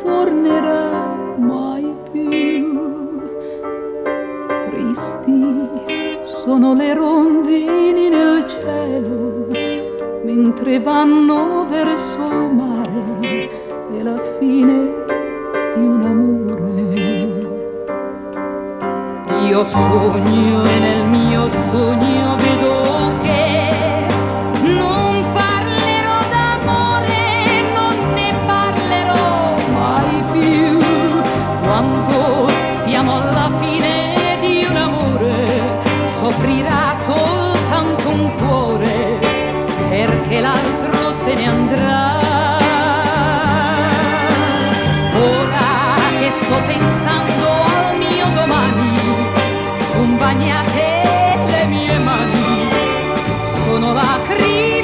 tornerà mai più. Tristi sono le rondini nel cielo, mentre vanno verso il mare, è la fine di un amore. Io sogno e nel mio sogno vedo che non parlerò d'amore, non ne parlerò mai più. Quando siamo alla fine di un amore, soffrirà soltanto un cuore, perché l'altro se ne andrà. Ora che sto pensando al mio domani, son bagnate le mie mani, sono lacrime